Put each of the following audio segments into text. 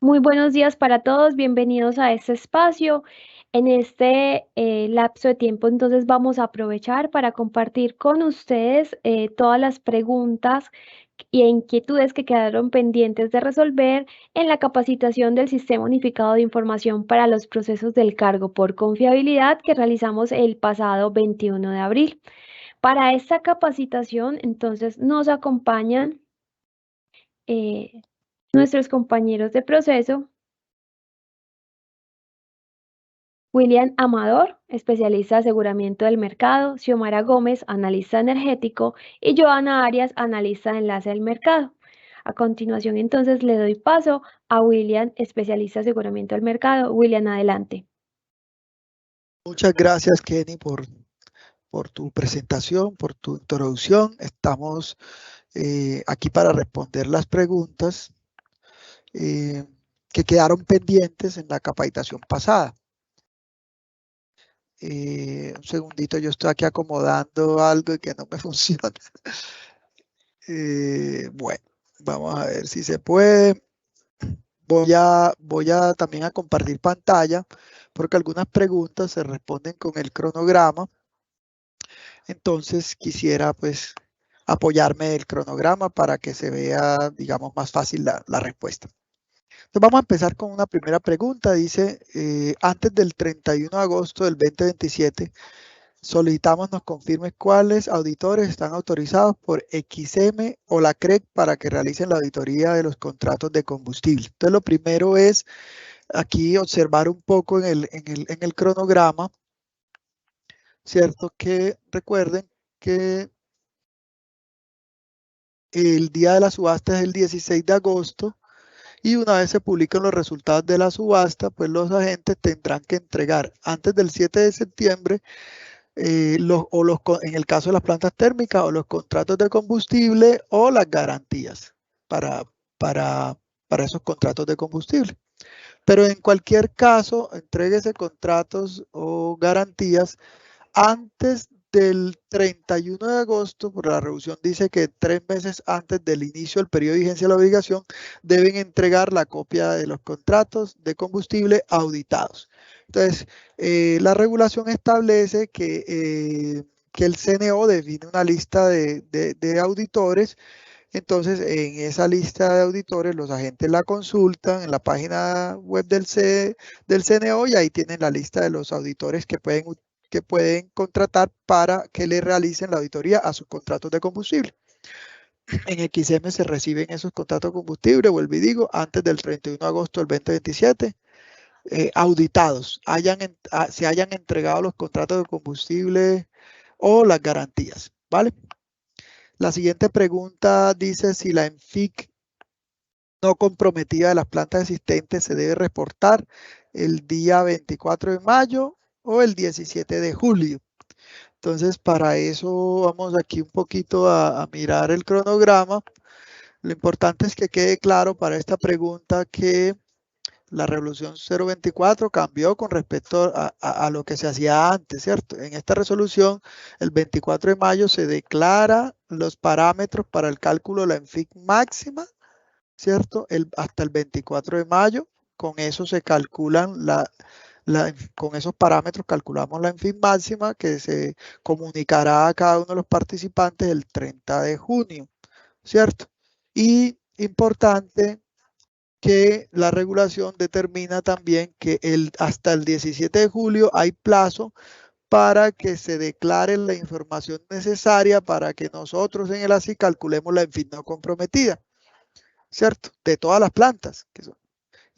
Muy buenos días para todos, bienvenidos a este espacio. En este lapso de tiempo, entonces vamos a aprovechar para compartir con ustedes todas las preguntas e inquietudes que quedaron pendientes de resolver en la capacitación del Sistema Unificado de Información para los Procesos del Cargo por Confiabilidad que realizamos el pasado 21 de abril. Para esta capacitación, entonces, nos acompañan eh, nuestros compañeros de proceso. William Amador, especialista de aseguramiento del mercado, Xiomara Gómez, analista energético, y Joana Arias, analista de enlace del mercado. A continuación, entonces, le doy paso a William, especialista de aseguramiento del mercado. William, adelante. Muchas gracias, Kenny, por tu presentación, por tu introducción. Estamos aquí para responder las preguntas que quedaron pendientes en la capacitación pasada. Un segundito, yo estoy aquí acomodando algo y que no me funciona. Bueno, vamos a ver si se puede. Voy a también a compartir pantalla porque algunas preguntas se responden con el cronograma. Entonces quisiera pues apoyarme del cronograma para que se vea, digamos, más fácil la respuesta. Entonces vamos a empezar con una primera pregunta. Dice, antes del 31 de agosto del 2027, solicitamos nos confirme cuáles auditores están autorizados por XM o la CREC para que realicen la auditoría de los contratos de combustible. Entonces lo primero es aquí observar un poco en el cronograma, ¿cierto? Que recuerden que el día de la subasta es el 16 de agosto y una vez se publican los resultados de la subasta, pues los agentes tendrán que entregar antes del 7 de septiembre en el caso de las plantas térmicas o los contratos de combustible o las garantías para esos contratos de combustible. Pero en cualquier caso, entréguese contratos o garantías antes del 31 de agosto, por la resolución dice que 3 meses antes del inicio del periodo de vigencia de la obligación, deben entregar la copia de los contratos de combustible auditados. Entonces, la regulación establece que el CNO define una lista de auditores. Entonces, en esa lista de auditores, los agentes la consultan en la página web del CNO y ahí tienen la lista de los auditores que pueden contratar para que le realicen la auditoría a sus contratos de combustible. En XM se reciben esos contratos de combustible, vuelvo y digo, antes del 31 de agosto del 2027, auditados, se hayan entregado los contratos de combustible o las garantías, ¿vale? La siguiente pregunta dice si la ENFIC no comprometida de las plantas existentes se debe reportar el día 24 de mayo o el 17 de julio. Entonces, para eso vamos aquí un poquito a mirar el cronograma. Lo importante es que quede claro para esta pregunta que la resolución 024 cambió con respecto a lo que se hacía antes, ¿cierto? En esta resolución, el 24 de mayo se declara los parámetros para el cálculo de la ENFIC máxima, ¿cierto? Hasta el 24 de mayo, con eso se calculan con esos parámetros calculamos la ENFIC máxima que se comunicará a cada uno de los participantes el 30 de junio, ¿cierto? Y importante que la regulación determina también que hasta el 17 de julio hay plazo para que se declare la información necesaria para que nosotros en el ASI calculemos la ENFIC no comprometida, ¿cierto? De todas las plantas.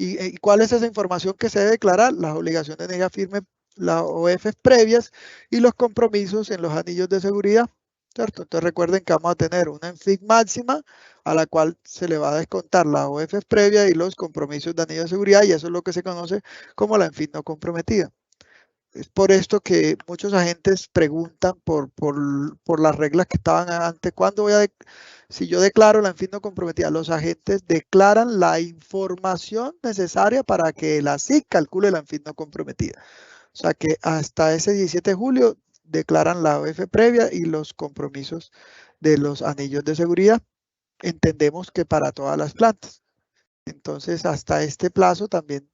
¿Y cuál es esa información que se debe declarar? Las obligaciones de energía firme, las OF previas y los compromisos en los anillos de seguridad, ¿cierto? Entonces recuerden que vamos a tener una ENFIC máxima a la cual se le va a descontar la OF previa y los compromisos de anillo de seguridad y eso es lo que se conoce como la ENFIC no comprometida. Es por esto que muchos agentes preguntan por las reglas que estaban antes. ¿Cuándo si yo declaro la ENFIC no comprometida? Los agentes declaran la información necesaria para que la SIC calcule la ENFIC no comprometida. O sea que hasta ese 17 de julio declaran la OF previa y los compromisos de los anillos de seguridad. Entendemos que para todas las plantas. Entonces, hasta este plazo también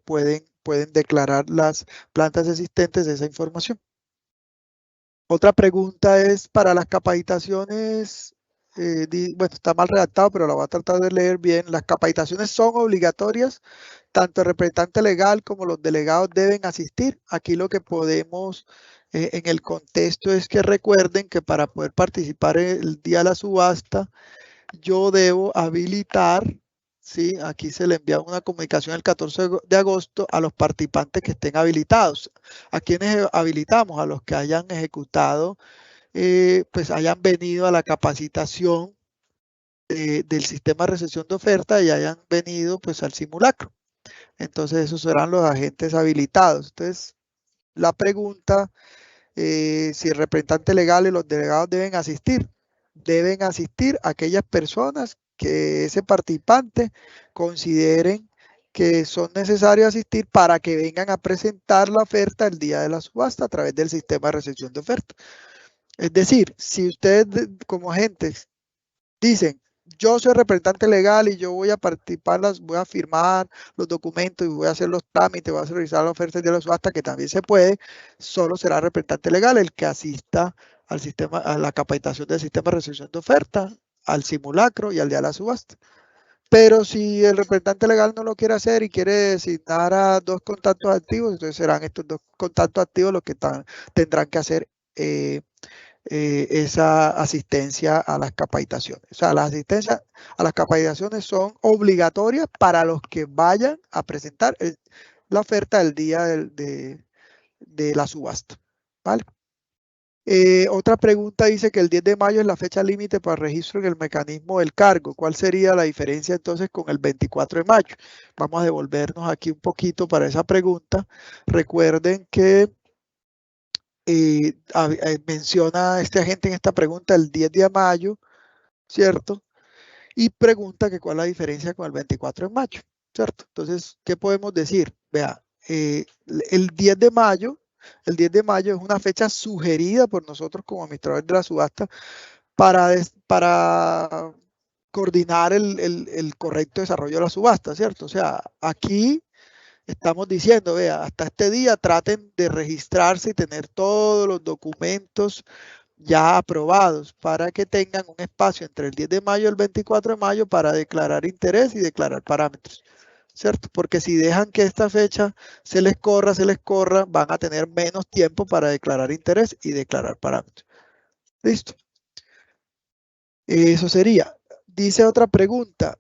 pueden declarar las plantas existentes esa información. Otra pregunta es para las capacitaciones, bueno, está mal redactado, pero la voy a tratar de leer bien. ¿Las capacitaciones son obligatorias? Tanto el representante legal como los delegados deben asistir. Aquí lo que podemos en el contexto es que recuerden que para poder participar el día de la subasta, yo debo habilitar, ¿sí? Aquí se le envía una comunicación el 14 de agosto a los participantes que estén habilitados. ¿A quienes habilitamos? A los que hayan ejecutado, pues hayan venido a la capacitación del sistema de recepción de oferta y hayan venido pues al simulacro. Entonces esos serán los agentes habilitados. Entonces la pregunta, si el representante legal y los delegados deben asistir aquellas personas que ese participante consideren que son necesarios asistir para que vengan a presentar la oferta el día de la subasta a través del sistema de recepción de oferta. Es decir, si ustedes como agentes dicen, yo soy representante legal y yo voy a participar, voy a firmar los documentos y voy a hacer los trámites, voy a realizar las ofertas de la subasta, que también se puede, solo será el representante legal el que asista al sistema, a la capacitación del sistema de recepción de oferta, al simulacro y al día de la subasta. Pero si el representante legal no lo quiere hacer y quiere designar a 2 contactos activos, entonces serán estos 2 contactos activos los que tendrán que hacer esa asistencia a las capacitaciones. O sea, las asistencias a las capacitaciones son obligatorias para los que vayan a presentar la oferta el día de la subasta. ¿Vale? Otra pregunta dice que el 10 de mayo es la fecha límite para registro en el mecanismo del cargo. ¿Cuál sería la diferencia entonces con el 24 de mayo? Vamos a devolvernos aquí un poquito para esa pregunta. Recuerden que menciona este agente en esta pregunta el 10 de mayo, ¿cierto? Y pregunta que cuál es la diferencia con el 24 de mayo, ¿cierto? Entonces, ¿qué podemos decir? Vea, el 10 de mayo es una fecha sugerida por nosotros como administradores de la subasta para coordinar el correcto desarrollo de la subasta, ¿cierto? O sea, aquí estamos diciendo, vea, hasta este día traten de registrarse y tener todos los documentos ya aprobados para que tengan un espacio entre el 10 de mayo y el 24 de mayo para declarar interés y declarar parámetros, ¿cierto? Porque si dejan que esta fecha se les corra, van a tener menos tiempo para declarar interés y declarar parámetros. Listo. Eso sería. Dice otra pregunta.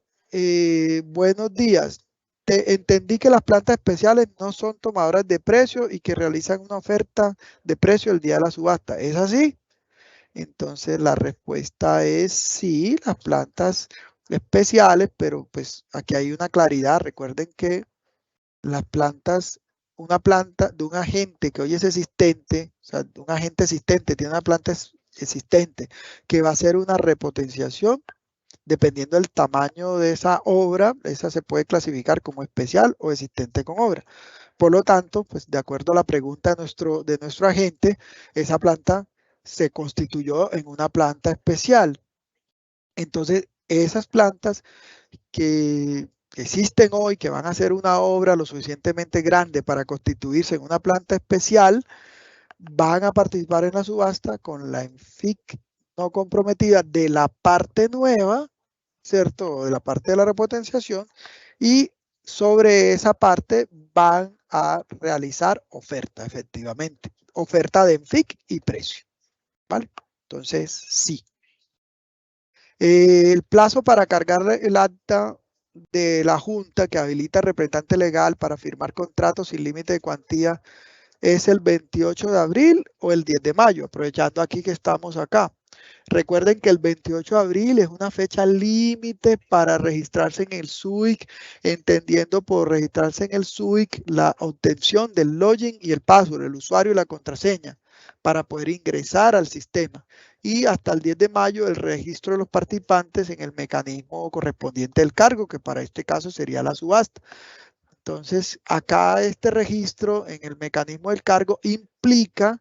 Buenos días. Entendí que las plantas especiales no son tomadoras de precio y que realizan una oferta de precio el día de la subasta. ¿Es así? Entonces la respuesta es sí, las plantas especiales, pero pues aquí hay una claridad. Recuerden que las plantas, una planta de un agente que hoy es existente, o sea, un agente existente tiene una planta existente que va a hacer una repotenciación. Dependiendo del tamaño de esa obra, esa se puede clasificar como especial o existente con obra. Por lo tanto, pues de acuerdo a la pregunta de nuestro agente, esa planta se constituyó en una planta especial. Entonces, esas plantas que existen hoy, que van a hacer una obra lo suficientemente grande para constituirse en una planta especial, van a participar en la subasta con la ENFIC no comprometida de la parte nueva, ¿cierto? De la parte de la repotenciación, y sobre esa parte van a realizar oferta, efectivamente. Oferta de ENFIC y precio, ¿vale? Entonces, sí. El plazo para cargar el acta de la Junta que habilita al representante legal para firmar contratos sin límite de cuantía es el 28 de abril o el 10 de mayo, aprovechando aquí que estamos acá. Recuerden que el 28 de abril es una fecha límite para registrarse en el SUIC, entendiendo por registrarse en el SUIC la obtención del login y el password, el usuario y la contraseña, para poder ingresar al sistema. Y hasta el 10 de mayo el registro de los participantes en el mecanismo correspondiente del cargo, que para este caso sería la subasta. Entonces, acá este registro en el mecanismo del cargo implica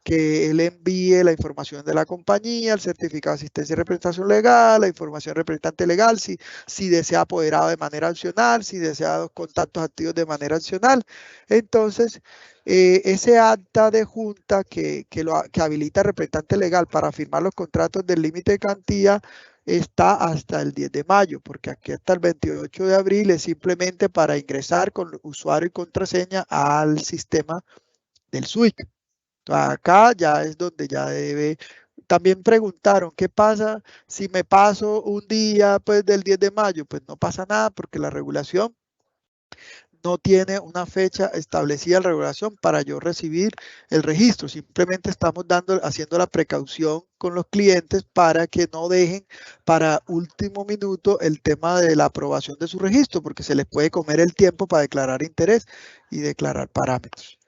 que él envíe la información de la compañía, el certificado de asistencia y representación legal, la información de representante legal, si desea apoderado de manera opcional, si desea los contactos activos de manera opcional. Entonces, ese acta de junta que habilita al representante legal para firmar los contratos del límite de cantidad está hasta el 10 de mayo, porque aquí hasta el 28 de abril es simplemente para ingresar con usuario y contraseña al sistema del SWIC. Acá ya es donde ya debe. También preguntaron, ¿qué pasa si me paso un día pues del 10 de mayo? Pues no pasa nada porque la regulación no tiene una fecha establecida en la regulación para yo recibir el registro. Simplemente estamos haciendo la precaución con los clientes para que no dejen para último minuto el tema de la aprobación de su registro, porque se les puede comer el tiempo para declarar interés y declarar parámetros.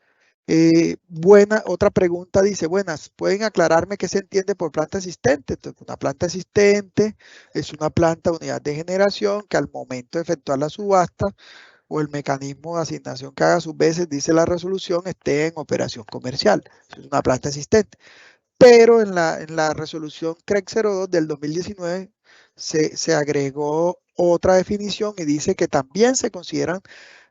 Otra pregunta dice, buenas, ¿pueden aclararme qué se entiende por planta asistente? Entonces, una planta asistente es una planta unidad de generación que al momento de efectuar la subasta o el mecanismo de asignación que haga sus veces, dice la resolución, esté en operación comercial. Es una planta asistente. Pero en la resolución CREC 02 del 2019 se agregó otra definición y dice que también se consideran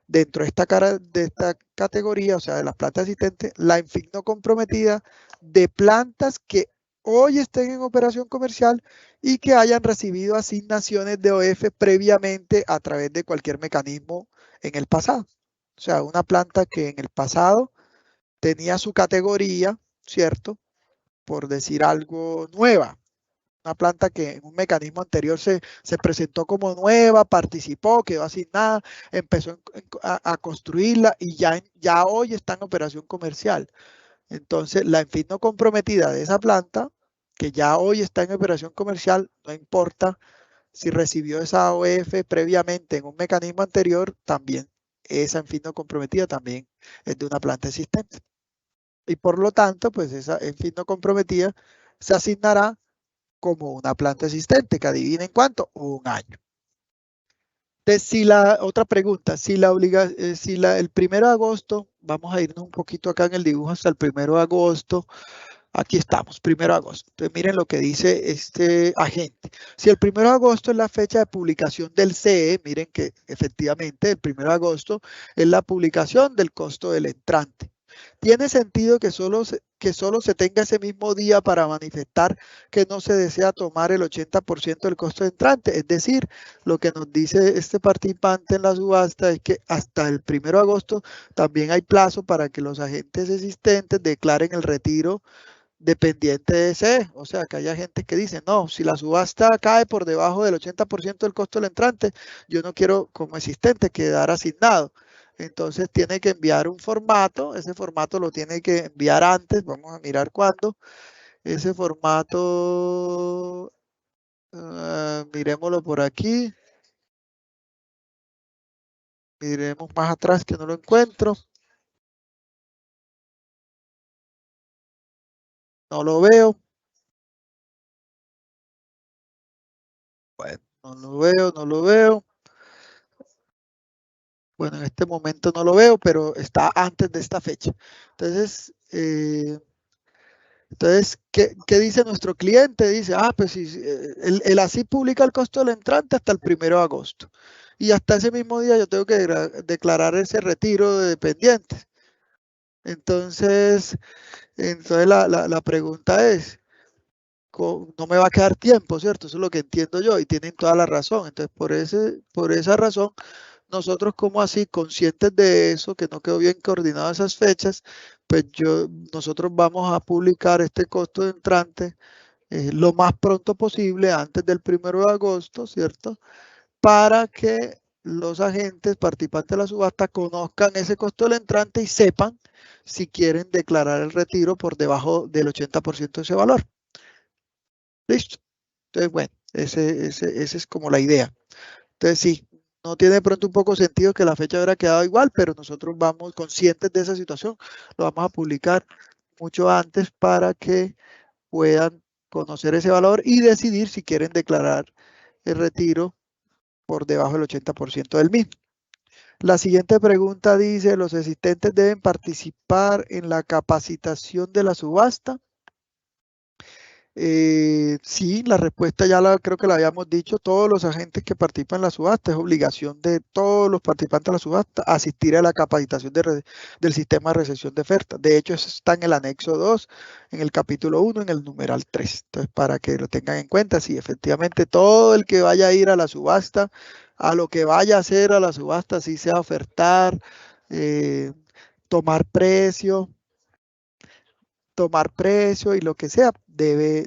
dentro de esta categoría, o sea, de las plantas asistentes, la en fin no comprometida de plantas que hoy estén en operación comercial y que hayan recibido asignaciones de OF previamente a través de cualquier mecanismo en el pasado. O sea, una planta que en el pasado tenía su categoría, ¿cierto? Por decir algo, nueva. Una planta que en un mecanismo anterior se presentó como nueva, participó, quedó asignada, empezó a construirla y ya hoy está en operación comercial. Entonces, la en fin no comprometida de esa planta, que ya hoy está en operación comercial, no importa si recibió esa OF previamente en un mecanismo anterior, también esa en fin no comprometida también es de una planta existente. Y por lo tanto, pues esa en fin no comprometida se asignará como una planta existente, que adivinen cuánto, un año. Entonces, otra pregunta, si el 1 de agosto, vamos a irnos un poquito acá en el dibujo hasta el 1 de agosto, aquí estamos, 1 de agosto. Entonces, miren lo que dice este agente. Si el 1 de agosto es la fecha de publicación del CE, miren que efectivamente el 1 de agosto es la publicación del costo del entrante. Tiene sentido que solo se tenga ese mismo día para manifestar que no se desea tomar el 80% del costo de entrante. Es decir, lo que nos dice este participante en la subasta es que hasta el 1 de agosto también hay plazo para que los agentes existentes declaren el retiro dependiente de ese. O sea, que haya gente que dice, no, si la subasta cae por debajo del 80% del costo del entrante, yo no quiero como existente quedar asignado. Entonces tiene que enviar un formato, ese formato lo tiene que enviar antes, vamos a mirar cuándo. Ese formato, miremoslo por aquí. Miremos más atrás que no lo encuentro. No lo veo. Bueno, no lo veo. Bueno, en este momento no lo veo, pero está antes de esta fecha. Entonces, ¿qué dice nuestro cliente? Dice, pues si el ASI publica el costo del entrante hasta el 1 de agosto. Y hasta ese mismo día yo tengo que declarar ese retiro de dependientes. Entonces la pregunta es, no me va a quedar tiempo, ¿cierto? Eso es lo que entiendo yo y tienen toda la razón. Entonces, por esa razón, nosotros como así, conscientes de eso, que no quedó bien coordinado esas fechas, pues nosotros vamos a publicar este costo de entrante lo más pronto posible, antes del 1 de agosto, ¿cierto? Para que los agentes participantes de la subasta conozcan ese costo del entrante y sepan si quieren declarar el retiro por debajo del 80% de ese valor. Listo. Entonces, bueno, esa es como la idea. Entonces, sí, no tiene de pronto un poco sentido que la fecha hubiera quedado igual, pero nosotros vamos conscientes de esa situación, lo vamos a publicar mucho antes para que puedan conocer ese valor y decidir si quieren declarar el retiro por debajo del 80% del mismo. La siguiente pregunta dice, ¿los asistentes deben participar en la capacitación de la subasta? Sí, la respuesta ya creo que la habíamos dicho. Todos los agentes que participan en la subasta, es obligación de todos los participantes de la subasta asistir a la capacitación del sistema de recepción de ofertas. De hecho, eso está en el anexo 2, en el capítulo 1, en el numeral 3. Entonces, para que lo tengan en cuenta, sí, efectivamente, todo el que vaya a ir a la subasta, a lo que vaya a hacer a la subasta, si sea ofertar, eh, tomar precio, y lo que sea, debe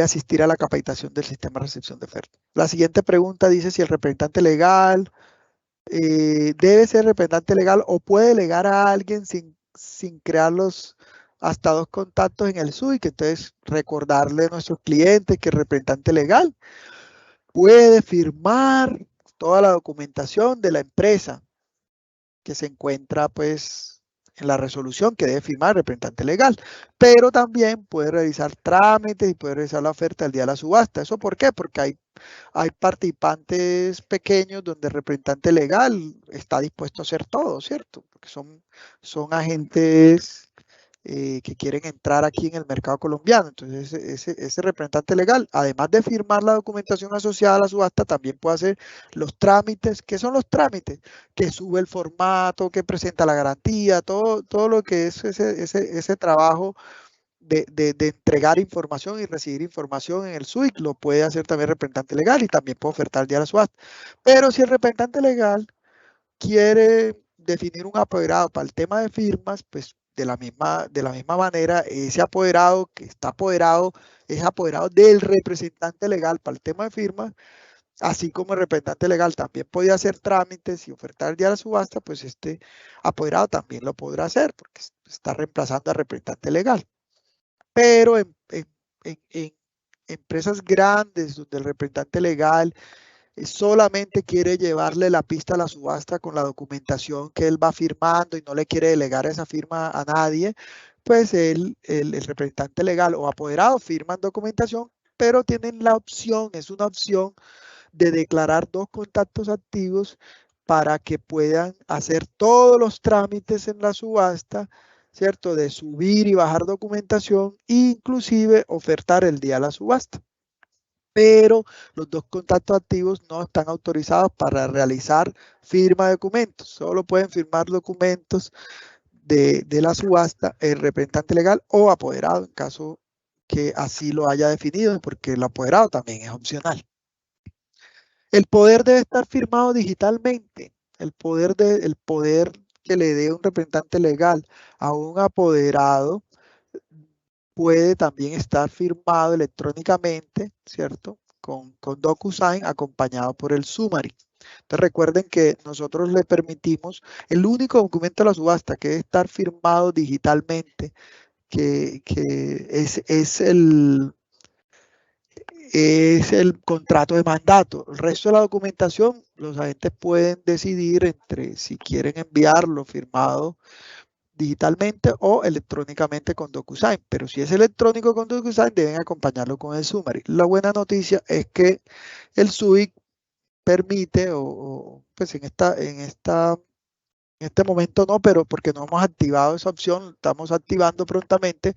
asistir a la capacitación del sistema de recepción de ofertas. La siguiente pregunta dice si el representante legal debe ser representante legal o puede delegar a alguien sin crearlos hasta 2 contactos en el SUIC. Entonces, recordarle a nuestros clientes que el representante legal puede firmar toda la documentación de la empresa que se encuentra pues en la resolución que debe firmar el representante legal, pero también puede realizar trámites y puede realizar la oferta el día de la subasta. ¿Eso por qué? Porque hay participantes pequeños donde el representante legal está dispuesto a hacer todo, ¿cierto? Porque son agentes que quieren entrar aquí en el mercado colombiano. Entonces, ese representante legal, además de firmar la documentación asociada a la subasta, también puede hacer los trámites. ¿Qué son los trámites? Que sube el formato, que presenta la garantía, todo lo que es ese trabajo de entregar información y recibir información en el SUIC, lo puede hacer también el representante legal y también puede ofertar el día de la subasta. Pero si el representante legal quiere definir un apoderado para el tema de firmas, pues de la misma manera, ese apoderado que está apoderado es apoderado del representante legal para el tema de firmas, así como el representante legal también podía hacer trámites y ofertar el día de la subasta, pues este apoderado también lo podrá hacer porque está reemplazando al representante legal. Pero en empresas grandes donde el representante legal solamente quiere llevarle la pista a la subasta con la documentación que él va firmando y no le quiere delegar esa firma a nadie, pues el representante legal o apoderado firman documentación, pero tienen la opción, es una opción de declarar 2 contactos activos para que puedan hacer todos los trámites en la subasta, ¿cierto? De subir y bajar documentación, inclusive ofertar el día de la subasta. Pero los 2 contactos activos no están autorizados para realizar firma de documentos. Solo pueden firmar documentos de la subasta el representante legal o apoderado, en caso que así lo haya definido, porque el apoderado también es opcional. El poder debe estar firmado digitalmente. El poder que le dé un representante legal a un apoderado puede también estar firmado electrónicamente, ¿cierto? Con DocuSign acompañado por el summary. Entonces recuerden que nosotros le permitimos el único documento de la subasta que debe estar firmado digitalmente, que es el contrato de mandato. El resto de la documentación, los agentes pueden decidir entre si quieren enviarlo firmado digitalmente o electrónicamente con DocuSign. Pero si es electrónico con DocuSign, deben acompañarlo con el summary. La buena noticia es que el SUIC permite, pues en este momento no, pero porque no hemos activado esa opción, estamos activando prontamente,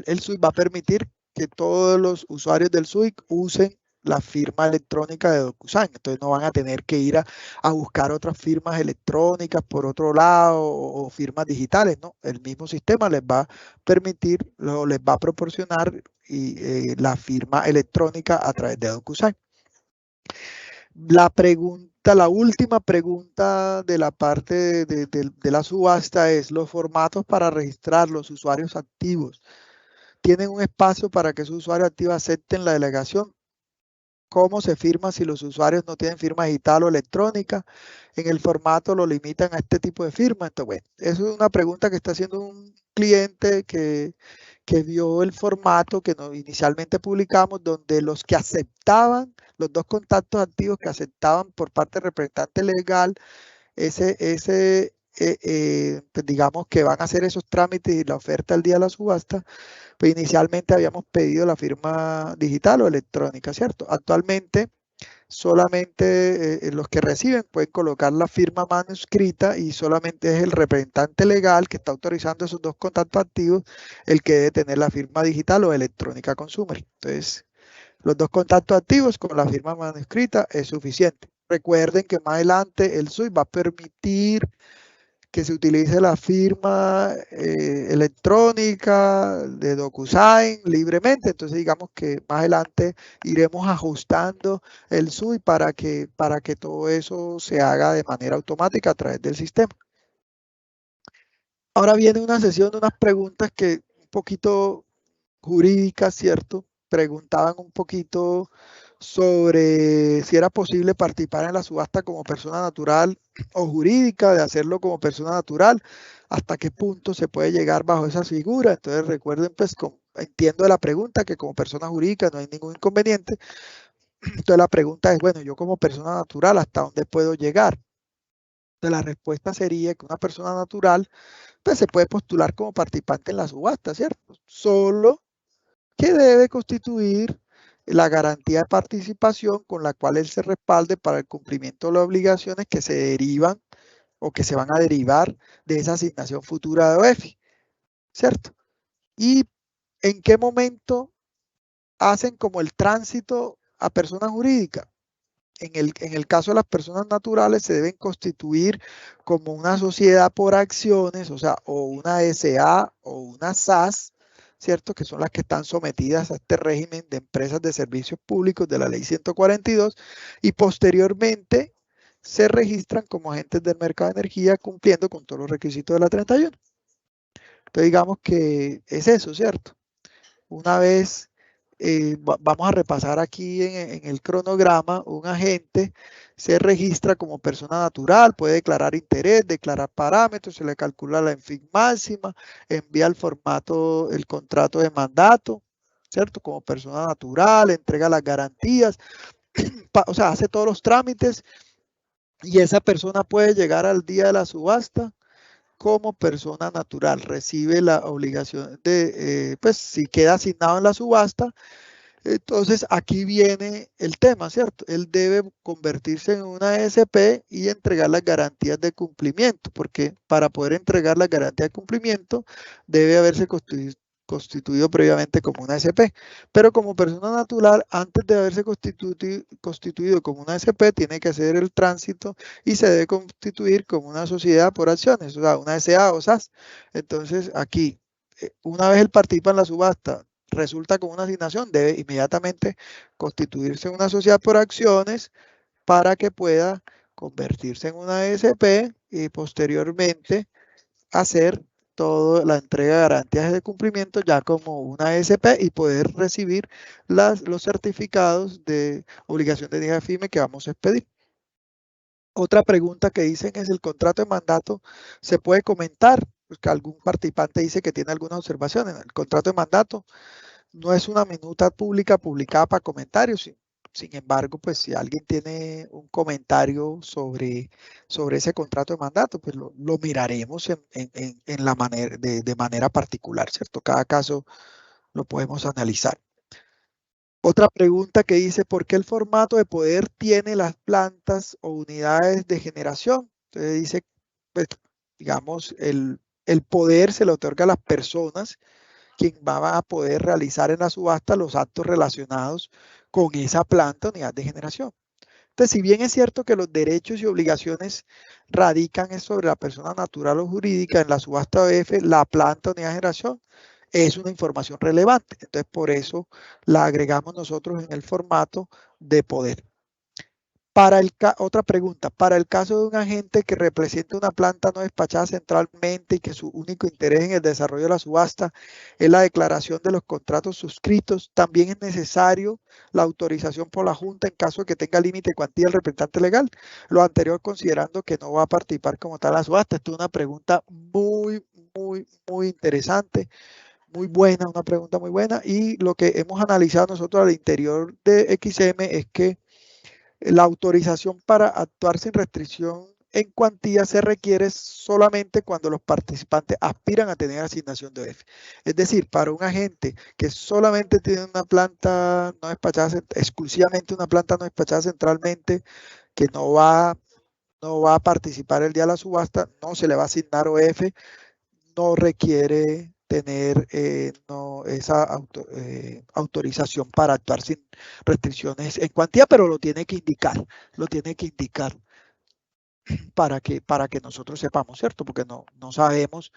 el SUIC va a permitir que todos los usuarios del SUIC usen la firma electrónica de DocuSign. Entonces no van a tener que ir a buscar otras firmas electrónicas por otro lado o firmas digitales, ¿no? El mismo sistema les va a permitir, les va a proporcionar la firma electrónica a través de DocuSign. La última pregunta de la parte de la subasta es: los formatos para registrar los usuarios activos. ¿Tienen un espacio para que esos usuarios activos acepten la delegación? ¿Cómo se firma si los usuarios no tienen firma digital o electrónica? En el formato lo limitan a este tipo de firma. Entonces, bueno, eso es una pregunta que está haciendo un cliente que vio el formato que inicialmente publicamos, donde los que aceptaban, los 2 contactos activos que aceptaban por parte del representante legal, pues digamos que van a hacer esos trámites y la oferta el día de la subasta, pues inicialmente habíamos pedido la firma digital o electrónica, ¿cierto? Actualmente solamente los que reciben pueden colocar la firma manuscrita y solamente es el representante legal que está autorizando esos dos contratos activos el que debe tener la firma digital o electrónica consumer. Entonces, los dos contactos activos con la firma manuscrita es suficiente. Recuerden que más adelante el SUI va a permitir que se utilice la firma electrónica de DocuSign libremente. Entonces digamos que más adelante iremos ajustando el SUI para que todo eso se haga de manera automática a través del sistema. Ahora viene una sesión de unas preguntas que un poquito jurídicas, ¿cierto? Preguntaban un poquito sobre si era posible participar en la subasta como persona natural o jurídica, de hacerlo como persona natural, hasta qué punto se puede llegar bajo esa figura. Entonces recuerden, pues entiendo la pregunta que como persona jurídica no hay ningún inconveniente. Entonces la pregunta es, bueno, yo como persona natural, ¿hasta dónde puedo llegar? Entonces la respuesta sería que una persona natural pues se puede postular como participante en la subasta, ¿cierto? Solo que debe constituir la garantía de participación con la cual él se respalde para el cumplimiento de las obligaciones que se derivan o que se van a derivar de esa asignación futura de OEFI, ¿cierto? ¿Y en qué momento hacen como el tránsito a persona jurídica? En el caso de las personas naturales se deben constituir como una sociedad por acciones, o sea, o una SA o una SAS, ¿cierto? Que son las que están sometidas a este régimen de empresas de servicios públicos de la ley 142 y posteriormente se registran como agentes del mercado de energía cumpliendo con todos los requisitos de la 31. Entonces digamos que es eso, ¿cierto? Una vez vamos a repasar aquí en el cronograma, un agente se registra como persona natural, puede declarar interés, declarar parámetros, se le calcula la ENFIN máxima, envía el formato, el contrato de mandato, ¿cierto? Como persona natural, entrega las garantías, o sea, hace todos los trámites y esa persona puede llegar al día de la subasta como persona natural, recibe la obligación de, pues si queda asignado en la subasta, entonces aquí viene el tema, ¿cierto? Él debe convertirse en una SP y entregar las garantías de cumplimiento, porque para poder entregar las garantías de cumplimiento debe haberse constituido previamente como una SP. Pero como persona natural, antes de haberse constituido como una SP, tiene que hacer el tránsito y se debe constituir como una sociedad por acciones, o sea, una SA o SAS. Entonces aquí, una vez él participa en la subasta, resulta con una asignación, debe inmediatamente constituirse en una sociedad por acciones para que pueda convertirse en una SP y posteriormente hacer toda la entrega de garantías de cumplimiento ya como una SP y poder recibir los certificados de obligación de energía firme que vamos a expedir. Otra pregunta que dicen es: ¿el contrato de mandato se puede comentar? Porque algún participante dice que tiene algunas observaciones. El contrato de mandato no es una minuta pública publicada para comentarios. Sin embargo, pues si alguien tiene un comentario sobre ese contrato de mandato, pues lo miraremos en la manera, de manera particular, ¿cierto? Cada caso lo podemos analizar. Otra pregunta que dice: ¿por qué el formato de poder tiene las plantas o unidades de generación? Entonces dice, pues, digamos, el poder se le otorga a las personas quien va a poder realizar en la subasta los actos relacionados con esa planta o unidad de generación. Entonces, si bien es cierto que los derechos y obligaciones radican sobre la persona natural o jurídica en la subasta OF, la planta o unidad de generación es una información relevante. Entonces, por eso la agregamos nosotros en el formato de poder. Otra pregunta: para el caso de un agente que represente una planta no despachada centralmente y que su único interés en el desarrollo de la subasta es la declaración de los contratos suscritos, ¿también es necesario la autorización por la Junta en caso de que tenga límite de cuantía el representante legal? Lo anterior considerando que no va a participar como tal en la subasta. Esto es una pregunta muy interesante, muy buena, una pregunta muy buena, y lo que hemos analizado nosotros al interior de XM es que la autorización para actuar sin restricción en cuantía se requiere solamente cuando los participantes aspiran a tener asignación de OF. Es decir, para un agente que solamente tiene una planta no despachada, exclusivamente una planta no despachada centralmente, que no va a participar el día de la subasta, no se le va a asignar OF, no requiere tener esa autorización para actuar sin restricciones en cuantía, pero lo tiene que indicar para que nosotros sepamos, ¿cierto? Porque no sabemos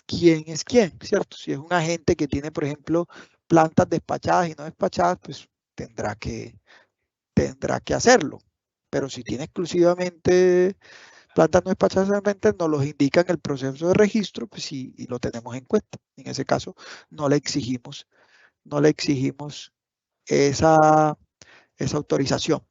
quién es quién, ¿cierto? Si es un agente que tiene, por ejemplo, plantas despachadas y no despachadas, pues tendrá que hacerlo. Pero si tiene exclusivamente plantas no despachadas, nos los indica en el proceso de registro, pues sí, y lo tenemos en cuenta. En ese caso, no le exigimos esa autorización.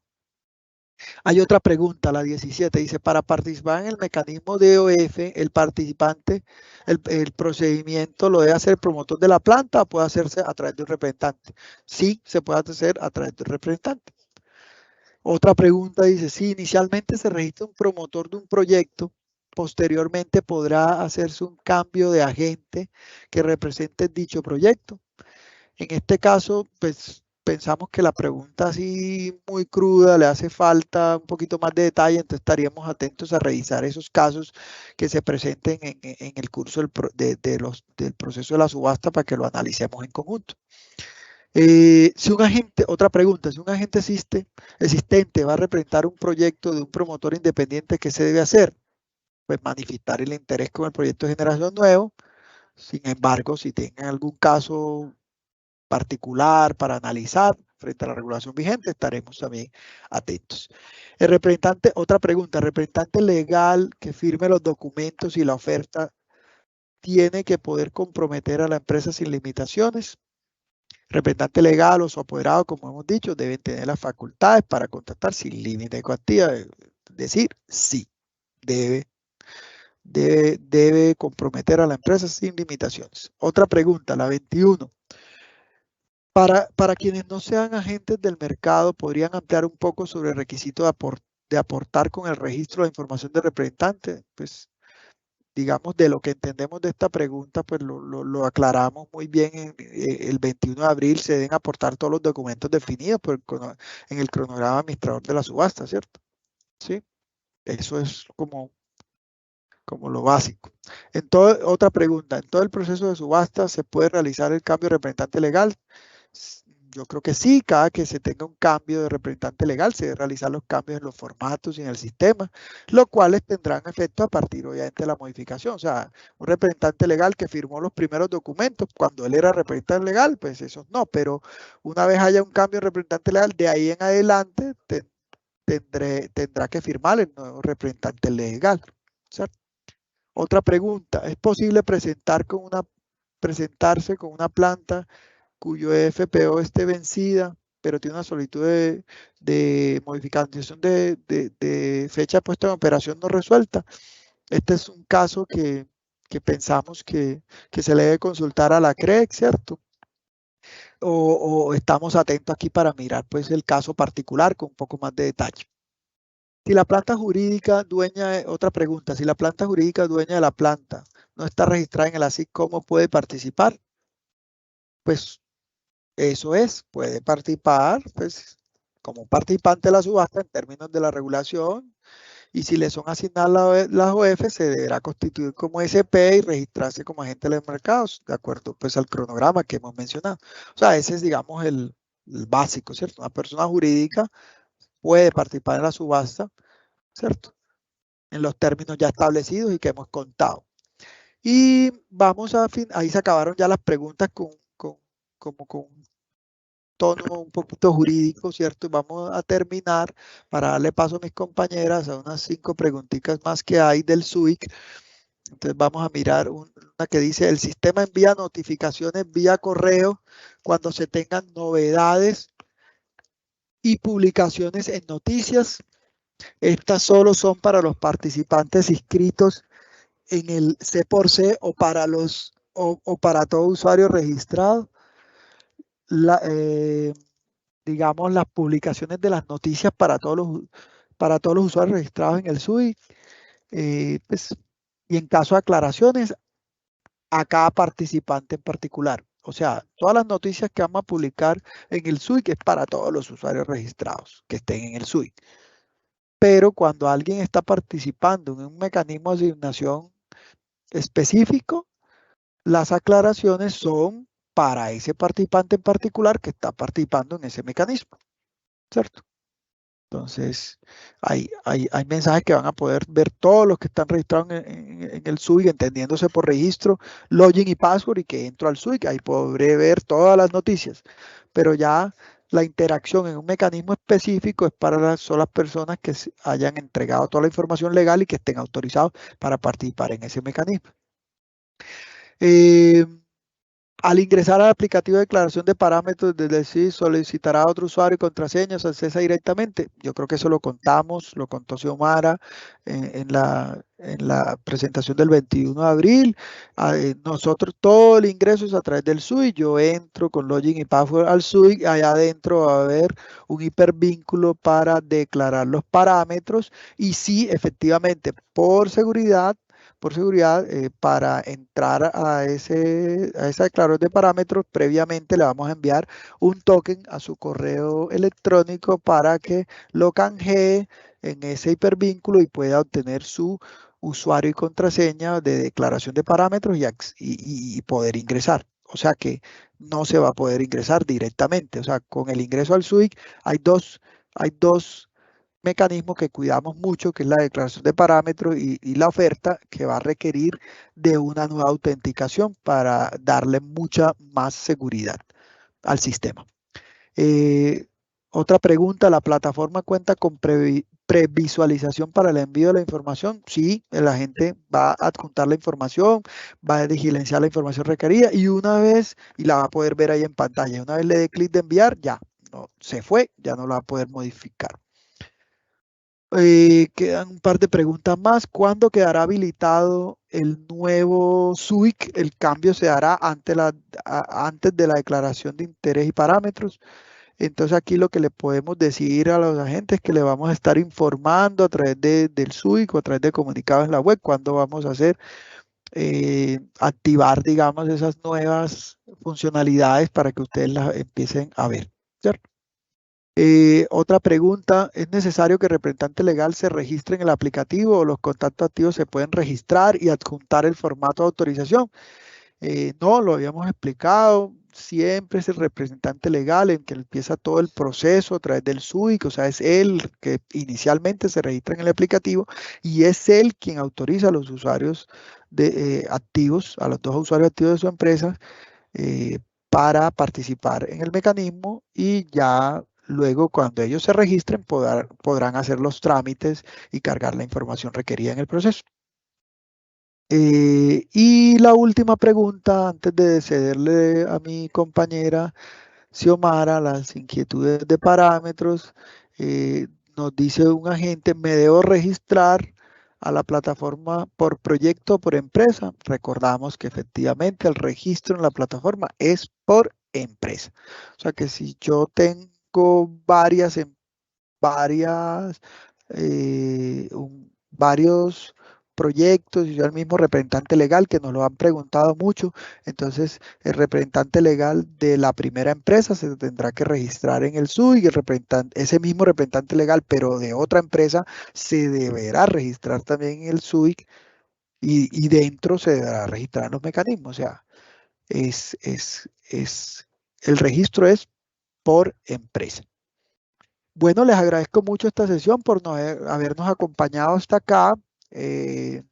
Hay otra pregunta, la 17, dice, para participar en el mecanismo de OF, el participante, el procedimiento lo debe hacer el promotor de la planta o puede hacerse a través de un representante. Sí, se puede hacer a través de un representante. Otra pregunta dice, si inicialmente se registra un promotor de un proyecto, posteriormente podrá hacerse un cambio de agente que represente dicho proyecto. En este caso, pues pensamos que la pregunta así muy cruda le hace falta un poquito más de detalle, entonces estaríamos atentos a revisar esos casos que se presenten en el curso del proceso de la subasta para que lo analicemos en conjunto. Si un agente, otra pregunta, si un agente existente va a representar un proyecto de un promotor independiente, ¿qué se debe hacer? Pues manifestar el interés con el proyecto de generación nuevo. Sin embargo, si tengan algún caso particular para analizar frente a la regulación vigente, estaremos también atentos. El representante, otra pregunta, el representante legal que firme los documentos y la oferta tiene que poder comprometer a la empresa sin limitaciones. Representante legal o su apoderado, como hemos dicho, deben tener las facultades para contratar sin límite de cuantía. Es decir, sí, debe comprometer a la empresa sin limitaciones. Otra pregunta, la 21. Para quienes no sean agentes del mercado, ¿podrían ampliar un poco sobre el requisito de aportar con el registro de información del representante? Pues digamos, de lo que entendemos de esta pregunta, pues lo aclaramos muy bien el 21 de abril, se deben aportar todos los documentos definidos en el cronograma administrador de la subasta, ¿cierto? Sí, eso es como lo básico. Otra pregunta, ¿en todo el proceso de subasta se puede realizar el cambio de representante legal? Yo creo que sí, cada que se tenga un cambio de representante legal, se debe realizar los cambios en los formatos y en el sistema, los cuales tendrán efecto a partir obviamente de la modificación. O sea, un representante legal que firmó los primeros documentos cuando él era representante legal, pues esos no, pero una vez haya un cambio de representante legal, de ahí en adelante tendrá que firmar el nuevo representante legal. ¿Cierto? Otra pregunta, ¿es posible presentarse con una planta cuyo FPO esté vencida, pero tiene una solicitud de modificación de fecha puesta en operación no resuelta? Este es un caso que pensamos que se le debe consultar a la CREC, ¿cierto? O estamos atentos aquí para mirar pues el caso particular con un poco más de detalle. Si la planta jurídica otra pregunta, si la planta jurídica dueña de la planta no está registrada en el ASIC, ¿cómo puede participar? Pues eso es, puede participar pues, como participante de la subasta en términos de la regulación, y si le son asignadas las OF, se deberá constituir como SP y registrarse como agente de los mercados, de acuerdo pues al cronograma que hemos mencionado. O sea, ese es, digamos, el básico, ¿cierto? Una persona jurídica puede participar en la subasta, ¿cierto? En los términos ya establecidos y que hemos contado. Y vamos ahí se acabaron ya las preguntas con tono un poquito jurídico, ¿cierto? Vamos a terminar para darle paso a mis compañeras a unas 5 preguntitas más que hay del SUIC. Entonces vamos a mirar una que dice, el sistema envía notificaciones vía correo cuando se tengan novedades y publicaciones en noticias. Estas solo son para los participantes inscritos en el C por C o para todo usuario registrado. Digamos, las publicaciones de las noticias para todos para todos los usuarios registrados en el SUI, pues, y en caso de aclaraciones, a cada participante en particular. O sea, todas las noticias que vamos a publicar en el SUIC es para todos los usuarios registrados que estén en el SUIC. Pero cuando alguien está participando en un mecanismo de asignación específico, las aclaraciones son para ese participante en particular que está participando en ese mecanismo, ¿cierto? Entonces, hay mensajes que van a poder ver todos los que están registrados en el SUIC, entendiéndose por registro, login y password, y que entro al SUIC, ahí podré ver todas las noticias. Pero ya la interacción en un mecanismo específico es para las solas personas que hayan entregado toda la información legal y que estén autorizados para participar en ese mecanismo. Al ingresar al aplicativo de declaración de parámetros, desde sí solicitará a otro usuario y contraseñas, accesa directamente. Yo creo que eso lo contamos, lo contó Xiomara en la presentación del 21 de abril. Nosotros, todo el ingreso es a través del SUI. Yo entro con login y password al SUI. Allá adentro va a haber un hipervínculo para declarar los parámetros. Y sí, efectivamente, por seguridad, para entrar a esa declaración de parámetros, previamente le vamos a enviar un token a su correo electrónico para que lo canjee en ese hipervínculo y pueda obtener su usuario y contraseña de declaración de parámetros y poder ingresar. O sea que no se va a poder ingresar directamente. O sea, con el ingreso al SUIC hay dos mecanismo que cuidamos mucho, que es la declaración de parámetros y la oferta, que va a requerir de una nueva autenticación para darle mucha más seguridad al sistema. Otra pregunta, ¿la plataforma cuenta con previsualización para el envío de la información? Sí, la gente va a adjuntar la información, va a diligenciar la información requerida y la va a poder ver ahí en pantalla. Una vez le dé clic de enviar, ya no, se fue, ya no la va a poder modificar. Quedan un par de preguntas más. ¿Cuándo quedará habilitado el nuevo SUIC? El cambio se hará antes de la declaración de interés y parámetros. Entonces aquí lo que le podemos decir a los agentes es que le vamos a estar informando a través del SUIC o a través de comunicados en la web cuándo vamos a hacer activar, digamos, esas nuevas funcionalidades para que ustedes las empiecen a ver, ¿cierto? Otra pregunta, ¿es necesario que el representante legal se registre en el aplicativo o los contactos activos se pueden registrar y adjuntar el formato de autorización? No, lo habíamos explicado, siempre es el representante legal en que empieza todo el proceso a través del SUIC, o sea, es él que inicialmente se registra en el aplicativo y es él quien autoriza a los usuarios activos, a los dos usuarios activos de su empresa, para participar en el mecanismo y ya luego cuando ellos se registren podrán hacer los trámites y cargar la información requerida en el proceso. Y la última pregunta, antes de cederle a mi compañera Xiomara las inquietudes de parámetros, nos dice un agente, ¿me debo registrar a la plataforma por proyecto o por empresa? Recordamos que efectivamente el registro en la plataforma es por empresa. O sea que si yo tengo varios proyectos y yo el mismo representante legal, que nos lo han preguntado mucho, entonces el representante legal de la primera empresa se tendrá que registrar en el SUIC y ese mismo representante legal, pero de otra empresa, se deberá registrar también en el SUIC y dentro se deberá registrar en los mecanismos. O sea, el registro es por empresa. Bueno, les agradezco mucho esta sesión por habernos acompañado hasta acá. Les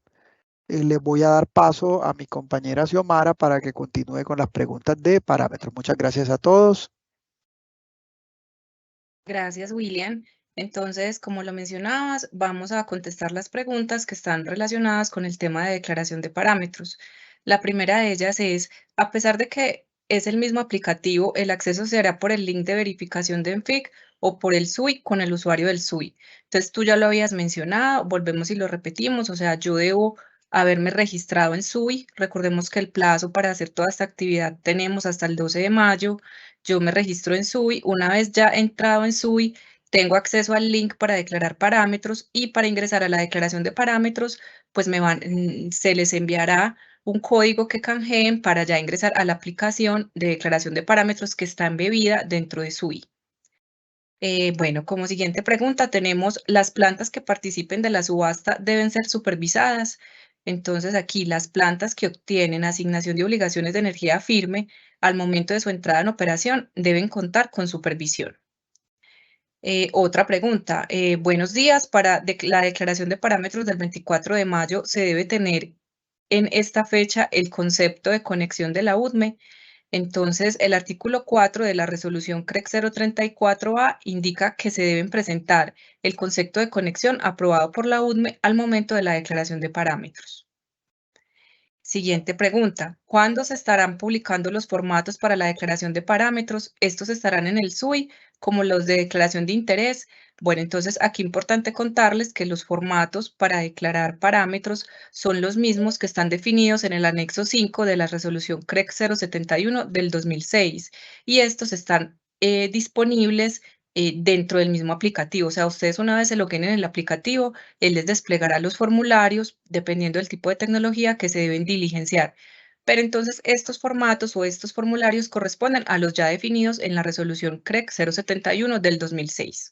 voy a dar paso a mi compañera Xiomara para que continúe con las preguntas de parámetros. Muchas gracias a todos. Gracias, William. Entonces, como lo mencionabas, vamos a contestar las preguntas que están relacionadas con el tema de declaración de parámetros. La primera de ellas es, a pesar de que es el mismo aplicativo, ¿el acceso se hará por el link de verificación de ENFIC o por el SUI con el usuario del SUI? Entonces, tú ya lo habías mencionado, volvemos y lo repetimos, o sea, yo debo haberme registrado en SUI. Recordemos que el plazo para hacer toda esta actividad tenemos hasta el 12 de mayo. Yo me registro en SUI. Una vez ya entrado en SUI, tengo acceso al link para declarar parámetros y para ingresar a la declaración de parámetros, pues se les enviará un código que canjeen para ya ingresar a la aplicación de declaración de parámetros que está embebida dentro de SUI. Bueno, como siguiente pregunta tenemos, ¿las plantas que participen de la subasta deben ser supervisadas? Entonces aquí las plantas que obtienen asignación de obligaciones de energía firme al momento de su entrada en operación deben contar con supervisión. Otra pregunta, buenos días, para la declaración de parámetros del 24 de mayo se debe tener en esta fecha el concepto de conexión de la UDME. Entonces, el artículo 4 de la resolución CREC 034A indica que se deben presentar el concepto de conexión aprobado por la UDME al momento de la declaración de parámetros. Siguiente pregunta, ¿cuándo se estarán publicando los formatos para la declaración de parámetros? Estos estarán en el SUI como los de declaración de interés. Bueno, entonces aquí importante contarles que los formatos para declarar parámetros son los mismos que están definidos en el anexo 5 de la resolución CREC 071 del 2006 y estos están disponibles dentro del mismo aplicativo. O sea, ustedes una vez se loguen en el aplicativo, él les desplegará los formularios dependiendo del tipo de tecnología que se deben diligenciar. Pero entonces estos formatos o estos formularios corresponden a los ya definidos en la resolución CREC 071 del 2006.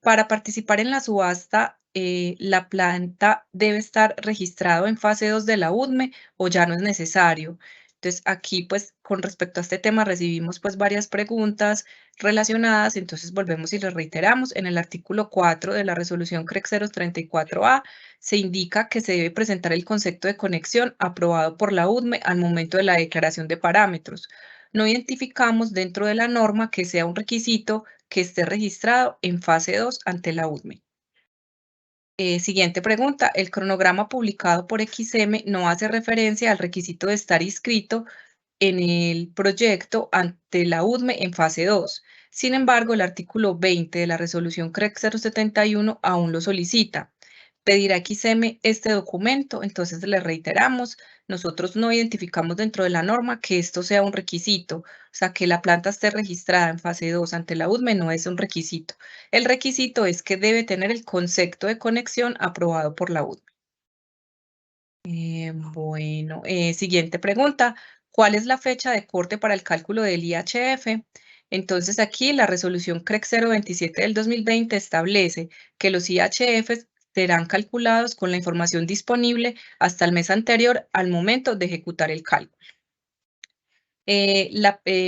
Para participar en la subasta, la planta debe estar registrado en fase 2 de la UDME o ya no es necesario. Entonces, aquí, pues, con respecto a este tema, recibimos, pues, varias preguntas relacionadas. Entonces, volvemos y les reiteramos. En el artículo 4 de la resolución CREC 034A se indica que se debe presentar el concepto de conexión aprobado por la UDME al momento de la declaración de parámetros. No identificamos dentro de la norma que sea un requisito que esté registrado en fase 2 ante la UDME. Siguiente pregunta. El cronograma publicado por XM no hace referencia al requisito de estar inscrito en el proyecto ante la UDME en fase 2. Sin embargo, el artículo 20 de la resolución CREC 071 aún lo solicita. Pedirá XM este documento, entonces le reiteramos, nosotros no identificamos dentro de la norma que esto sea un requisito, o sea, que la planta esté registrada en fase 2 ante la UDME no es un requisito. El requisito es que debe tener el concepto de conexión aprobado por la UDME. Bueno, siguiente pregunta. ¿Cuál es la fecha de corte para el cálculo del IHF? Entonces aquí la resolución CREC 027 del 2020 establece que los IHFs serán calculados con la información disponible hasta el mes anterior al momento de ejecutar el cálculo.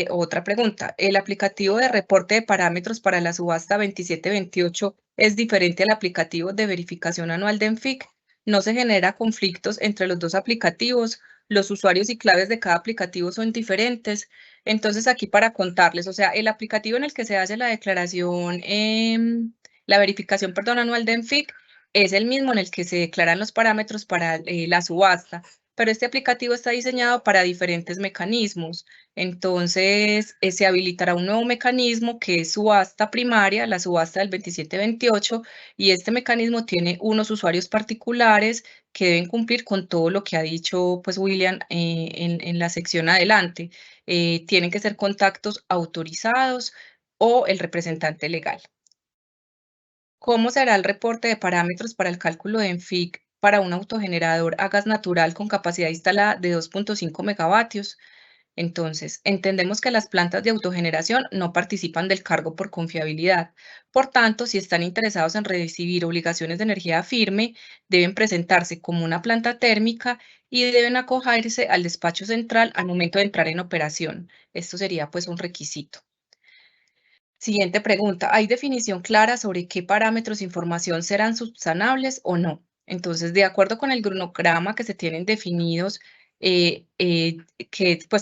Otra pregunta, ¿el aplicativo de reporte de parámetros para la subasta 2728 es diferente al aplicativo de verificación anual de ENFIC? ¿No se genera conflictos entre los dos aplicativos? ¿Los usuarios y claves de cada aplicativo son diferentes? Entonces aquí para contarles, o sea, el aplicativo en el que se hace la declaración, la verificación, perdón, anual de ENFIC es el mismo en el que se declaran los parámetros para la subasta, pero este aplicativo está diseñado para diferentes mecanismos. Entonces, se habilitará un nuevo mecanismo que es subasta primaria, la subasta del 2728, y este mecanismo tiene unos usuarios particulares que deben cumplir con todo lo que ha dicho pues, William en la sección adelante. Tienen que ser contactos autorizados o el representante legal. ¿Cómo será el reporte de parámetros para el cálculo de ENFIC para un autogenerador a gas natural con capacidad instalada de 2.5 megavatios? Entonces, entendemos que las plantas de autogeneración no participan del cargo por confiabilidad. Por tanto, si están interesados en recibir obligaciones de energía firme, deben presentarse como una planta térmica y deben acogerse al despacho central al momento de entrar en operación. Esto sería pues un requisito. Siguiente pregunta. ¿Hay definición clara sobre qué parámetros de información serán subsanables o no? Entonces, de acuerdo con el cronograma que se tienen definidos, que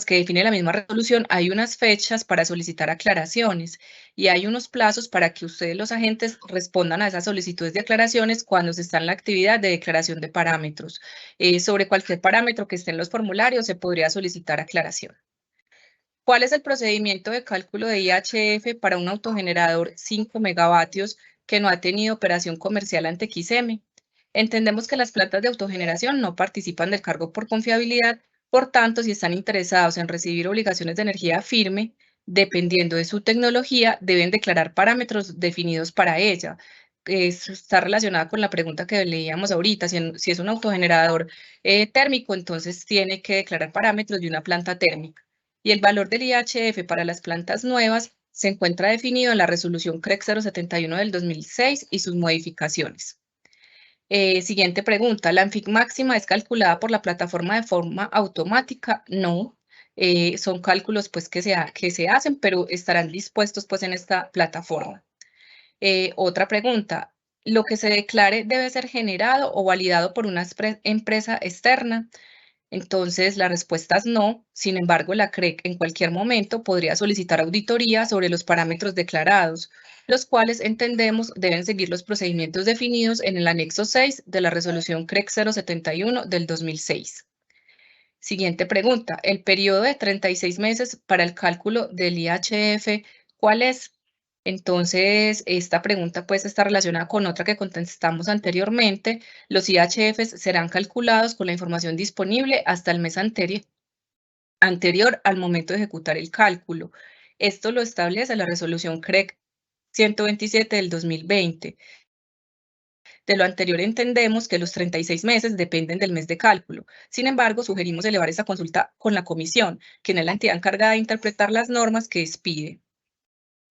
define la misma resolución, hay unas fechas para solicitar aclaraciones y hay unos plazos para que ustedes, los agentes, respondan a esas solicitudes de aclaraciones cuando se está en la actividad de declaración de parámetros. Sobre cualquier parámetro que esté en los formularios se podría solicitar aclaración. ¿Cuál es el procedimiento de cálculo de IHF para un autogenerador 5 megavatios que no ha tenido operación comercial ante XM? Entendemos que las plantas de autogeneración no participan del cargo por confiabilidad, por tanto, si están interesados en recibir obligaciones de energía firme, dependiendo de su tecnología, deben declarar parámetros definidos para ella. Eso está relacionada con la pregunta que leíamos ahorita. Si es un autogenerador térmico, entonces tiene que declarar parámetros de una planta térmica. Y el valor del IHF para las plantas nuevas se encuentra definido en la resolución CREC 071 del 2006 y sus modificaciones. Siguiente pregunta, ¿la ANFIC máxima es calculada por la plataforma de forma automática? No, son cálculos pues, que se hacen, pero estarán dispuestos pues, en esta plataforma. Otra pregunta, ¿lo que se declare debe ser generado o validado por una empresa externa? Entonces, la respuesta es no. Sin embargo, la CREC en cualquier momento podría solicitar auditoría sobre los parámetros declarados, los cuales entendemos deben seguir los procedimientos definidos en el anexo 6 de la resolución CREC 071 del 2006. Siguiente pregunta. El periodo de 36 meses para el cálculo del IHF, ¿cuál es? Entonces, esta pregunta pues está relacionada con otra que contestamos anteriormente. Los IHFs serán calculados con la información disponible hasta el mes anterior al momento de ejecutar el cálculo. Esto lo establece la resolución CREC 127 del 2020. De lo anterior entendemos que los 36 meses dependen del mes de cálculo. Sin embargo, sugerimos elevar esta consulta con la comisión, quien es la entidad encargada de interpretar las normas que expide.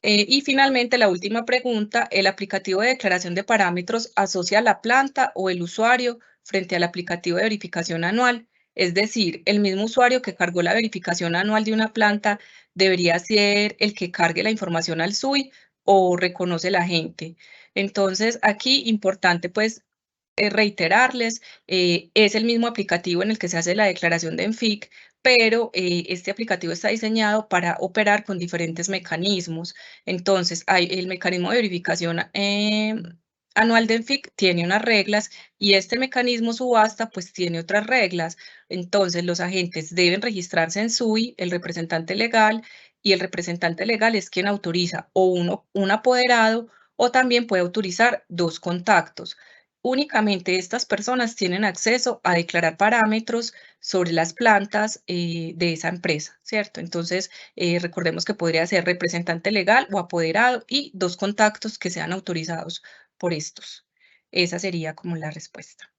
Y finalmente, la última pregunta, ¿el aplicativo de declaración de parámetros asocia a la planta o el usuario frente al aplicativo de verificación anual? Es decir, el mismo usuario que cargó la verificación anual de una planta debería ser el que cargue la información al SUI o reconoce la agente. Entonces, aquí importante pues reiterarles, es el mismo aplicativo en el que se hace la declaración de ENFIC, pero este aplicativo está diseñado para operar con diferentes mecanismos. Entonces, hay el mecanismo de verificación anual de ENFIC tiene unas reglas y este mecanismo subasta pues tiene otras reglas. Entonces, los agentes deben registrarse en SUI, el representante legal, y el representante legal es quien autoriza o un apoderado o también puede autorizar dos contactos. Únicamente estas personas tienen acceso a declarar parámetros sobre las plantas de esa empresa, ¿cierto? Entonces, recordemos que podría ser representante legal o apoderado y dos contactos que sean autorizados por estos. Esa sería como la respuesta.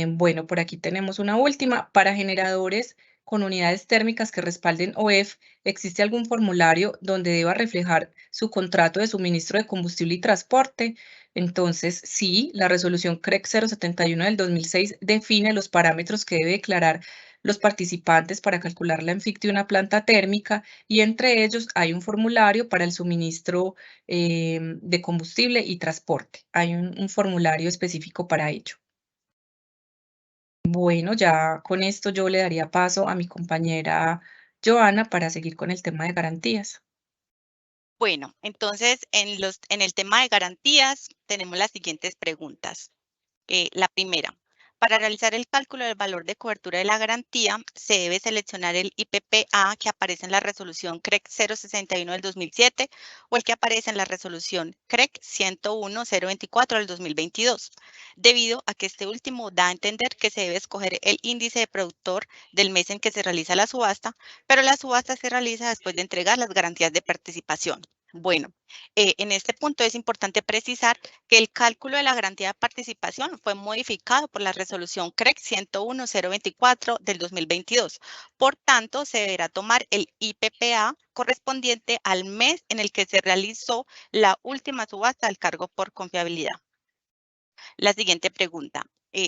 Bueno, por aquí tenemos una última. Para generadores con unidades térmicas que respalden OEF, ¿existe algún formulario donde deba reflejar su contrato de suministro de combustible y transporte? Entonces, sí, la resolución CREC 071 del 2006 define los parámetros que debe declarar los participantes para calcular la ENFIC de una planta térmica y entre ellos hay un formulario para el suministro de combustible y transporte. Hay un formulario específico para ello. Bueno, ya con esto yo le daría paso a mi compañera Joana para seguir con el tema de garantías. Bueno, entonces en el tema de garantías tenemos las siguientes preguntas. La primera, para realizar el cálculo del valor de cobertura de la garantía, se debe seleccionar el IPPA que aparece en la resolución CREC 061 del 2007 o el que aparece en la resolución CREC 101-024 del 2022, debido a que este último da a entender que se debe escoger el índice de productor del mes en que se realiza la subasta, pero la subasta se realiza después de entregar las garantías de participación. Bueno, en este punto es importante precisar que el cálculo de la garantía de participación fue modificado por la resolución CREC 101-024 del 2022. Por tanto, se deberá tomar el IPPA correspondiente al mes en el que se realizó la última subasta del cargo por confiabilidad. La siguiente pregunta.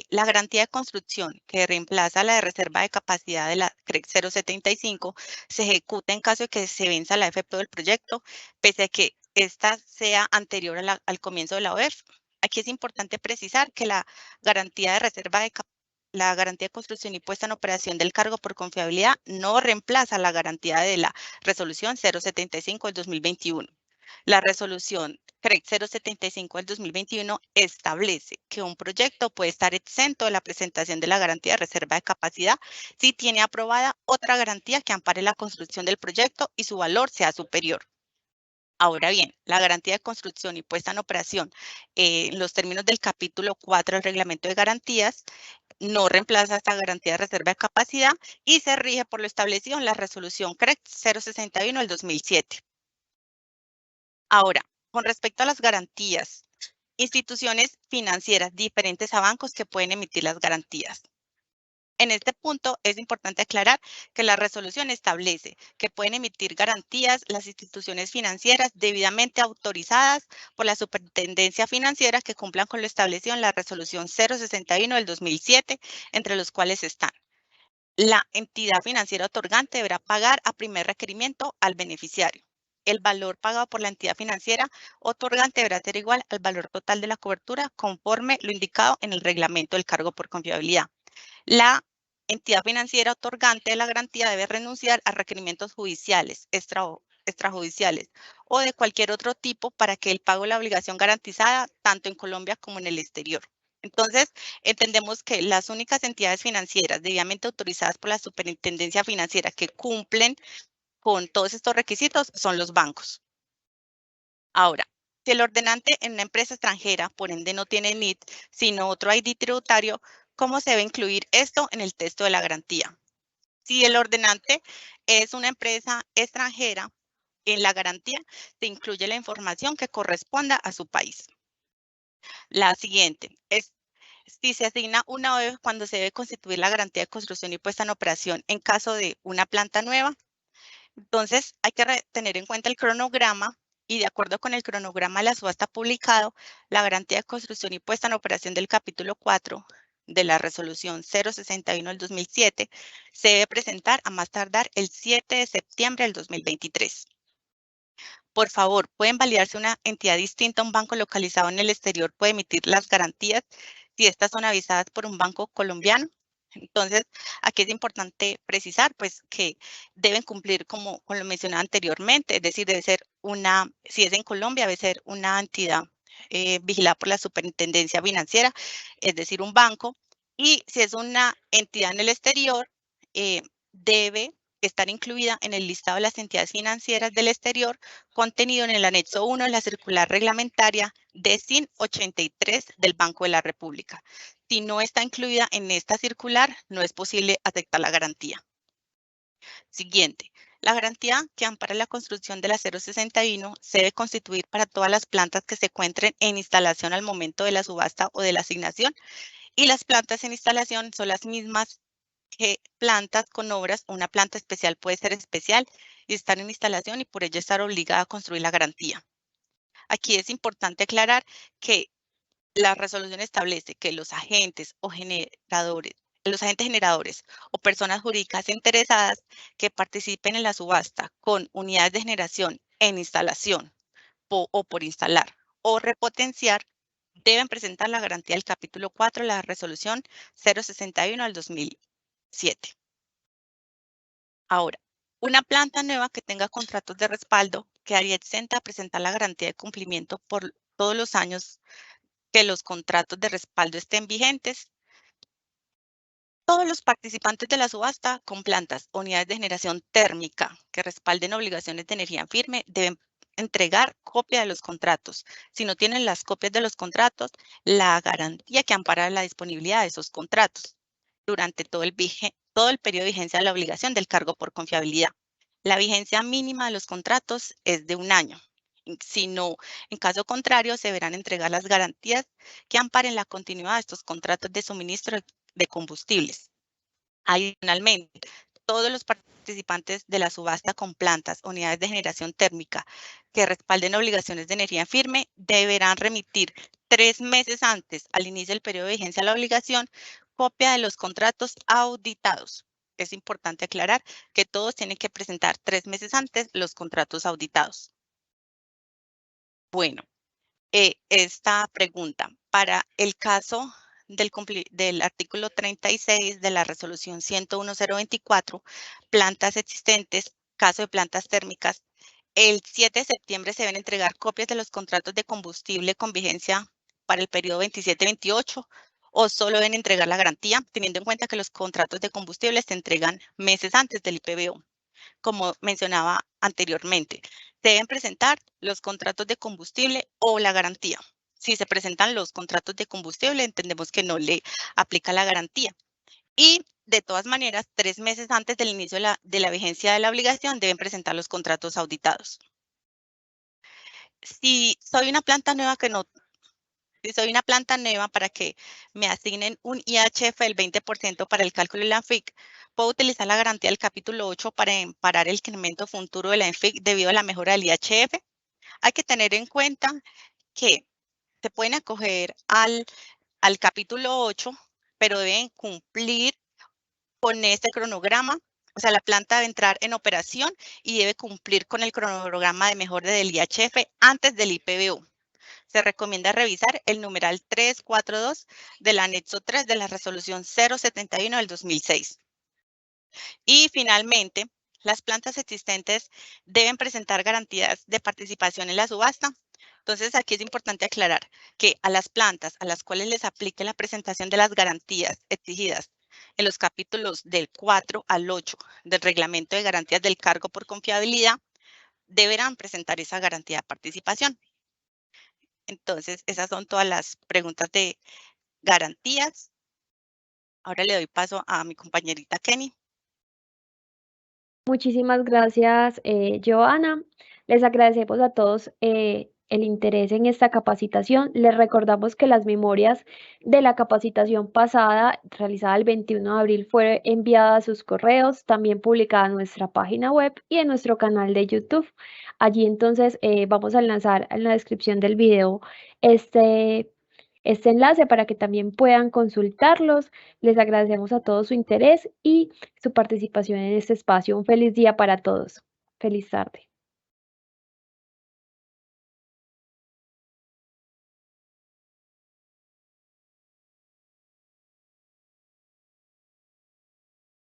La garantía de construcción que reemplaza la de reserva de capacidad de la CREC 075 se ejecuta en caso de que se venza la FPO del proyecto, pese a que esta sea anterior al comienzo de la OEF. Aquí es importante precisar que la garantía de reserva de la garantía de construcción y puesta en operación del cargo por confiabilidad no reemplaza la garantía de la resolución 075 del 2021. La resolución CREC 075 del 2021 establece que un proyecto puede estar exento de la presentación de la garantía de reserva de capacidad si tiene aprobada otra garantía que ampare la construcción del proyecto y su valor sea superior. Ahora bien, la garantía de construcción y puesta en operación en los términos del capítulo 4 del reglamento de garantías no reemplaza esta garantía de reserva de capacidad y se rige por lo establecido en la resolución CREC 061 del 2007. Ahora, con respecto a las garantías, instituciones financieras diferentes a bancos que pueden emitir las garantías. En este punto es importante aclarar que la resolución establece que pueden emitir garantías las instituciones financieras debidamente autorizadas por la Superintendencia Financiera que cumplan con lo establecido en la resolución 061 del 2007, entre los cuales están: la entidad financiera otorgante deberá pagar a primer requerimiento al beneficiario. El valor pagado por la entidad financiera otorgante deberá ser igual al valor total de la cobertura conforme lo indicado en el reglamento del cargo por confiabilidad. La entidad financiera otorgante de la garantía debe renunciar a requerimientos judiciales, extrajudiciales o de cualquier otro tipo para que el pago de la obligación garantizada tanto en Colombia como en el exterior. Entonces, entendemos que las únicas entidades financieras debidamente autorizadas por la Superintendencia Financiera que cumplen con todos estos requisitos son los bancos. Ahora, si el ordenante en una empresa extranjera, por ende, no tiene NIT, sino otro ID tributario, ¿cómo se debe incluir esto en el texto de la garantía? Si el ordenante es una empresa extranjera, en la garantía se incluye la información que corresponda a su país. La siguiente es si se asigna una OE cuando se debe constituir la garantía de construcción y puesta en operación en caso de una planta nueva. Entonces, hay que tener en cuenta el cronograma y de acuerdo con el cronograma de la subasta publicado, la garantía de construcción y puesta en operación del capítulo 4 de la resolución 061 del 2007 se debe presentar a más tardar el 7 de septiembre del 2023. Por favor, pueden validarse una entidad distinta a un banco localizado en el exterior puede emitir las garantías si estas son avisadas por un banco colombiano. Entonces, aquí es importante precisar pues que deben cumplir como lo mencionaba anteriormente, es decir, debe ser si es en Colombia, debe ser una entidad vigilada por la Superintendencia Financiera, es decir, un banco, y si es una entidad en el exterior, debe estar incluida en el listado de las entidades financieras del exterior contenido en el anexo 1 de la circular reglamentaria DECIN 83 del Banco de la República. Si no está incluida en esta circular, no es posible aceptar la garantía. Siguiente. La garantía que ampara la construcción de la 061 se debe constituir para todas las plantas que se encuentren en instalación al momento de la subasta o de la asignación, y las plantas en instalación son las mismas que plantas con obras. Una planta especial puede ser especial y estar en instalación y por ello estar obligada a construir la garantía. Aquí es importante aclarar que la resolución establece que los agentes generadores o personas jurídicas interesadas que participen en la subasta con unidades de generación en instalación o por instalar o repotenciar deben presentar la garantía del capítulo 4 de la resolución 061 del 2007. Ahora, una planta nueva que tenga contratos de respaldo quedaría exenta a presentar la garantía de cumplimiento por todos los años que los contratos de respaldo estén vigentes. Todos los participantes de la subasta con plantas o unidades de generación térmica que respalden obligaciones de energía firme deben entregar copia de los contratos. Si no tienen las copias de los contratos, la garantía que ampara la disponibilidad de esos contratos durante todo el periodo de vigencia de la obligación del cargo por confiabilidad. La vigencia mínima de los contratos es de 1 año. Si no, en caso contrario, se deberán entregar las garantías que amparen la continuidad de estos contratos de suministro de combustibles. Adicionalmente, todos los participantes de la subasta con plantas, unidades de generación térmica que respalden obligaciones de energía firme deberán remitir 3 meses antes al inicio del periodo de vigencia de la obligación copia de los contratos auditados. Es importante aclarar que todos tienen que presentar 3 meses antes los contratos auditados. Bueno, esta pregunta, para el caso del artículo 36 de la resolución 101.024, plantas existentes, caso de plantas térmicas, el 7 de septiembre se deben entregar copias de los contratos de combustible con vigencia para el periodo 27-28 o solo deben entregar la garantía, teniendo en cuenta que los contratos de combustible se entregan meses antes del IPBO. Como mencionaba anteriormente, deben presentar los contratos de combustible o la garantía. si se presentan los contratos de combustible, entendemos que no le aplica la garantía. Y de todas maneras, 3 meses antes del inicio de la vigencia de la obligación deben presentar los contratos auditados. Si soy una planta nueva para que me asignen un IHF del 20% para el cálculo de la ENFIC, puedo utilizar la garantía del capítulo 8 para parar el incremento futuro de la ENFIC debido a la mejora del IHF. Hay que tener en cuenta que se pueden acoger al capítulo 8, pero deben cumplir con este cronograma. O sea, la planta debe entrar en operación y debe cumplir con el cronograma de mejora del IHF antes del IPBU. Se recomienda revisar el numeral 342 del anexo 3 de la resolución 071 del 2006. Y finalmente, las plantas existentes deben presentar garantías de participación en la subasta. Entonces, aquí es importante aclarar que a las plantas a las cuales les aplique la presentación de las garantías exigidas en los capítulos del 4 al 8 del Reglamento de Garantías del Cargo por Confiabilidad, deberán presentar esa garantía de participación. Entonces, esas son todas las preguntas de garantías. Ahora le doy paso a mi compañerita Kenny. Muchísimas gracias, Joana. Les agradecemos a todos el interés en esta capacitación. Les recordamos que las memorias de la capacitación pasada, realizada el 21 de abril, fue enviada a sus correos, también publicada en nuestra página web y en nuestro canal de YouTube. Allí entonces vamos a lanzar en la descripción del video este enlace para que también puedan consultarlos. Les agradecemos a todos su interés y su participación en este espacio. Un feliz día para todos. Feliz tarde.